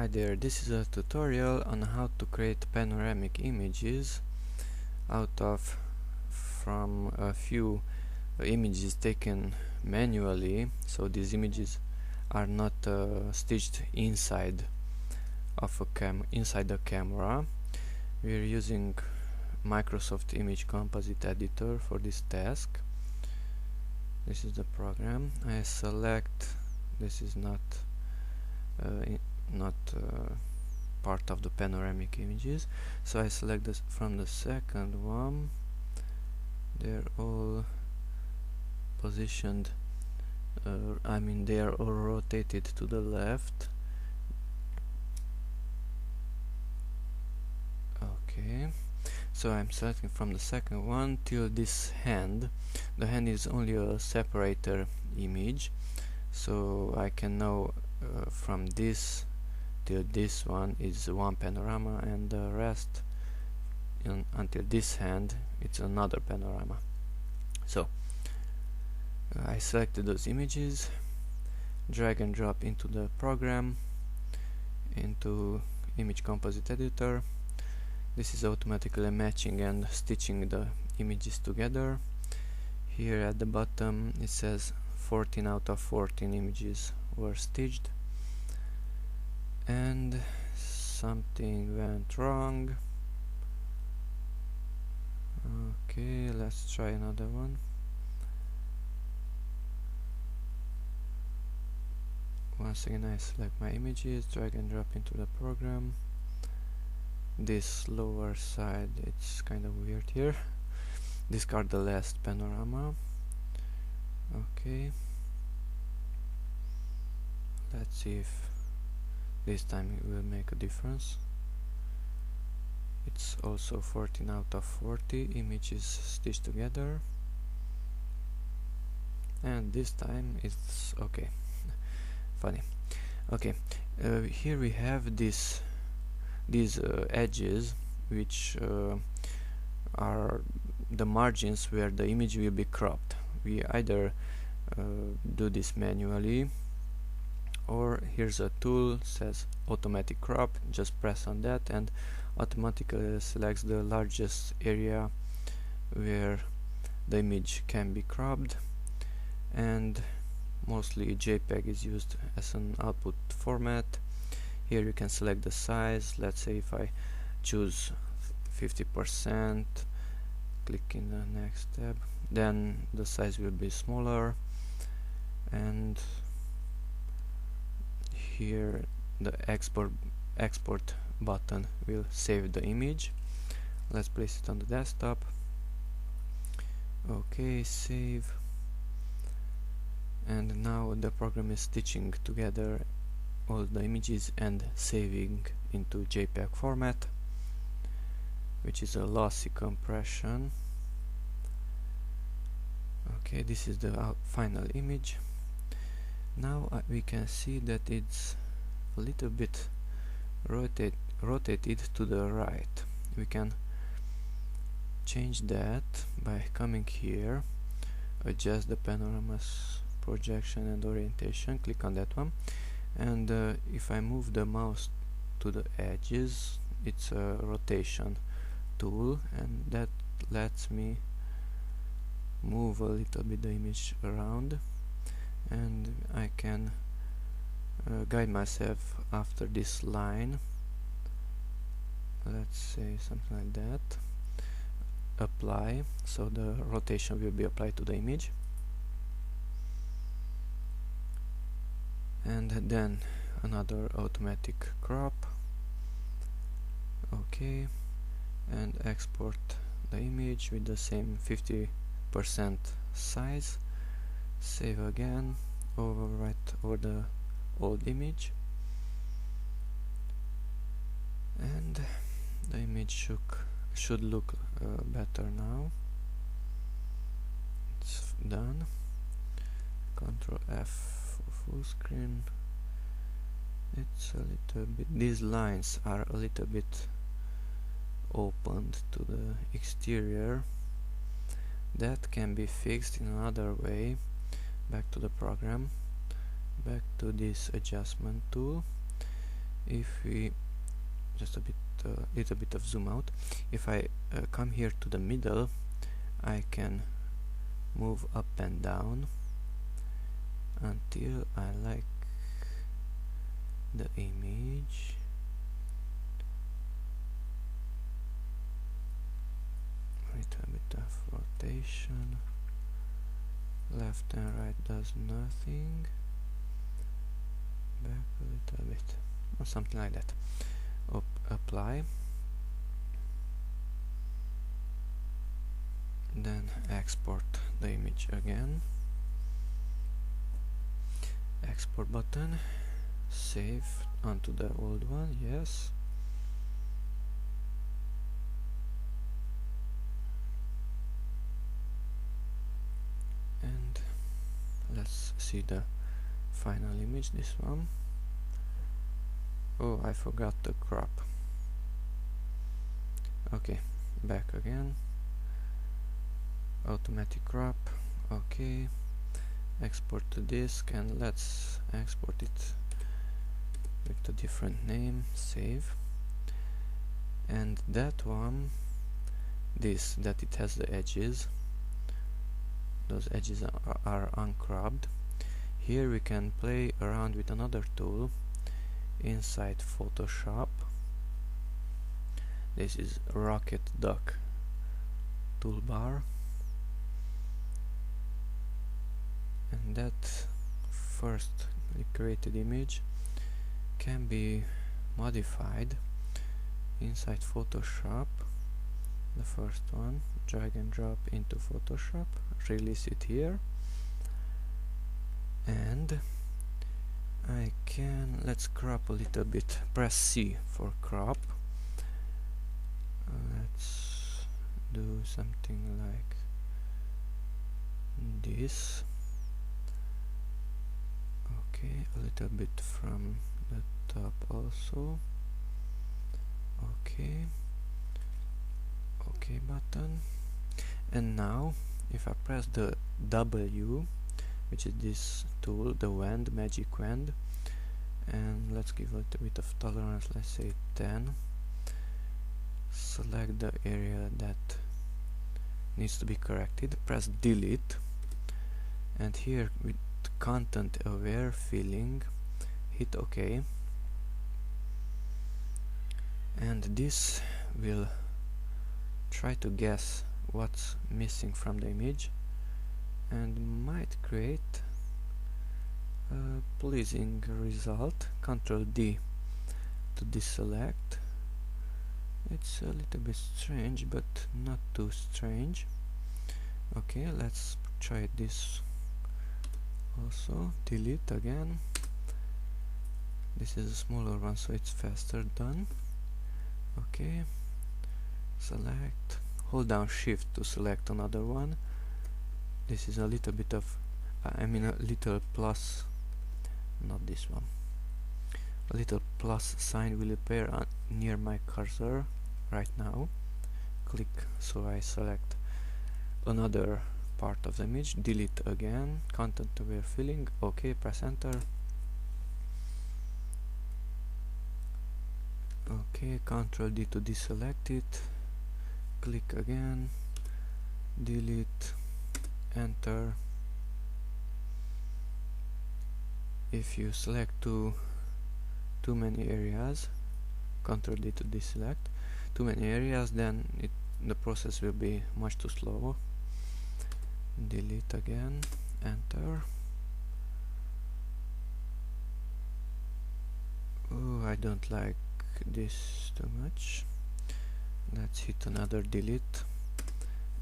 Hi there, this is a tutorial on how to create panoramic images from a few images taken manually. So these images are not stitched inside the camera. We are using Microsoft Image Composite Editor for this task. This is the program. I select, this is not part of the panoramic images, so I select this from the second one. They're all positioned, they are all rotated to the left. Okay, so I'm selecting from the second one till this hand. The hand is only a separator image, so I can know from this till this one is one panorama, and the rest until this hand it's another panorama. So I selected those images, drag and drop into the program, into Image Composite Editor. This is automatically matching and stitching the images together. Here at the bottom it says 14 out of 14 images were stitched, and something went wrong. Okay, let's try another one. Once again I select my images, drag and drop into the program. This lower side, it's kind of weird here. Discard the last panorama. Okay, let's see if this time it will make a difference. It's also 14 out of 40 images stitched together, and this time it's okay. Funny. Okay, here we have these edges, which are the margins where the image will be cropped. We either do this manually, or here's a tool, says automatic crop. Just press on that and automatically selects the largest area where the image can be cropped, and mostly JPEG is used as an output format. Here you can select the size. Let's say if I choose 50%, click in the next tab, then the size will be smaller, and here the export button will save the image. Let's place it on the desktop. Okay, save, and now the program is stitching together all the images and saving into JPEG format, which is a lossy compression. Okay, this is the final image. Now we can see that it's a little bit rotated to the right. We can change that by coming here, adjust the panorama's projection and orientation, click on that one, and if I move the mouse to the edges, it's a rotation tool, and that lets me move a little bit the image around, and I can guide myself after this line. Let's say something like that. Apply, so the rotation will be applied to the image, and then another automatic crop. Okay, and export the image with the same 50% size. Save again, overwrite over the old image, and the image should look better now. It's done. Ctrl F for full screen. It's a little bit, these lines are a little bit opened to the exterior. That can be fixed in another way. Back to the program, back to this adjustment tool. if we just a little bit of zoom out, if I come here to the middle, I can move up and down until I like the image. Little bit of rotation. Left and right does nothing. Back a little bit, or something like that. Apply. Then export the image again. Export button. Save onto the old one, yes. And let's see the final image, this one. Oh, I forgot the crop. Okay, back again. Automatic crop. Okay, export to disk, and let's export it with a different name. Save. And that one, that it has the edges, those edges are uncropped. Here we can play around with another tool inside Photoshop. This is Rocket Duck toolbar, and that first created image can be modified inside Photoshop. The first one, drag and drop into Photoshop, release it here, and I can, let's crop a little bit, press C for crop. Let's do something like this. Okay, a little bit from the top also. Okay, OK button. And now if I press the W, which is this tool, the wand, magic wand, and let's give a little bit of tolerance, let's say 10. Select the area that needs to be corrected, press delete, and here with content aware filling, hit OK, and this will try to guess what's missing from the image and might create a pleasing result. Ctrl D to deselect. It's a little bit strange, but not too strange. Okay, let's try this also. Delete again. This is a smaller one, so it's faster done. Okay, select, hold down shift to select another one. This is a little bit of I mean a little plus, not this one. A little plus sign will appear near my cursor right now. Click, so I select another part of the image. Delete again, content aware filling. OK, press enter. OK, Ctrl D to deselect it. Click again, delete, enter. If you select too many areas, Ctrl D to deselect too many areas, then the process will be much too slow. Delete again, enter. Oh, I don't like this too much. Let's hit another delete,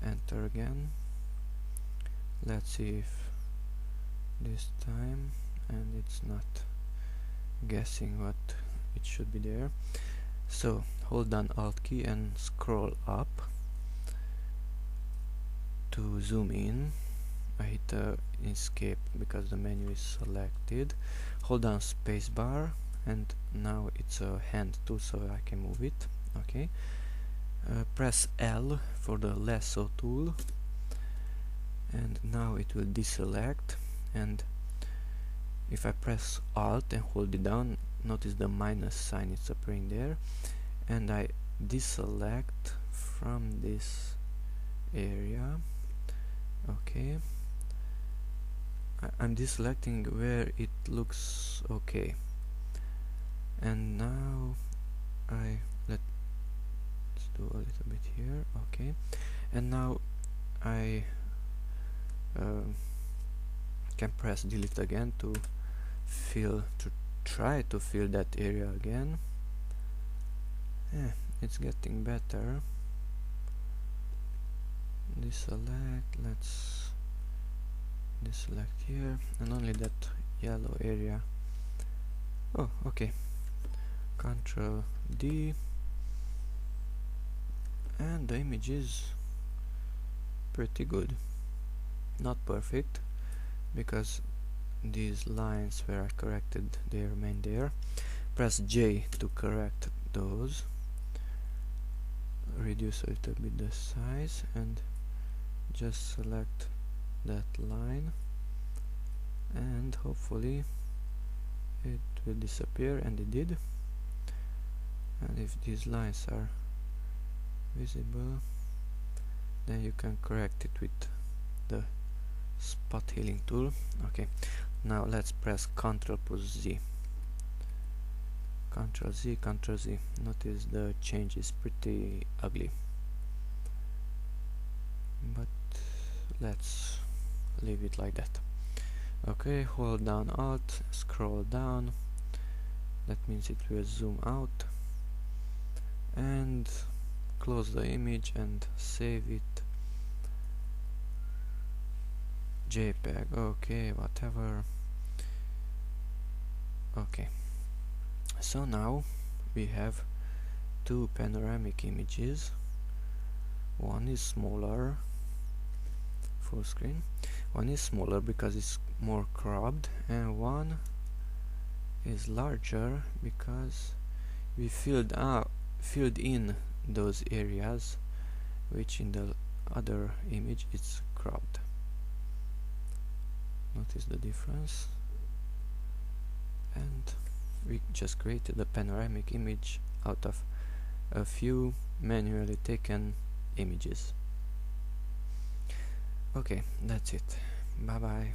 enter again. Let's see if this time, and it's not guessing what it should be there. So hold down Alt key and scroll up to zoom in. I hit escape because the menu is selected. Hold down spacebar, and now it's a hand tool, so I can move it. Okay, press L for the lasso tool, and now it will deselect. And if I press Alt and hold it down, notice the minus sign is appearing there, and I deselect from this area. Okay, I'm deselecting where it looks okay, and now let's do a little bit here. Okay, and now I can press delete again to try to fill that area again. Yeah, it's getting better. Deselect, let's deselect here, and only that yellow area. Oh, okay. Control D, and the image is pretty good. Not perfect, because these lines where I corrected, they remain there. Press J to correct those. Reduce a little bit the size and just select that line, and hopefully it will disappear, and it did. And if these lines are visible, then you can correct it with the spot healing tool. Okay, now let's press Ctrl plus Z. Ctrl Z, Ctrl Z. Notice the change is pretty ugly, but let's leave it like that. Okay, hold down Alt, scroll down. That means it will zoom out, and close the image and save it. JPEG, okay, whatever. Okay, so now we have two panoramic images. One is smaller, full screen. One is smaller because it's more cropped, and one is larger because we filled in those areas which in the other image it's cropped. Notice the difference, and we just created a panoramic image out of a few manually taken images. Okay, that's it. Bye bye.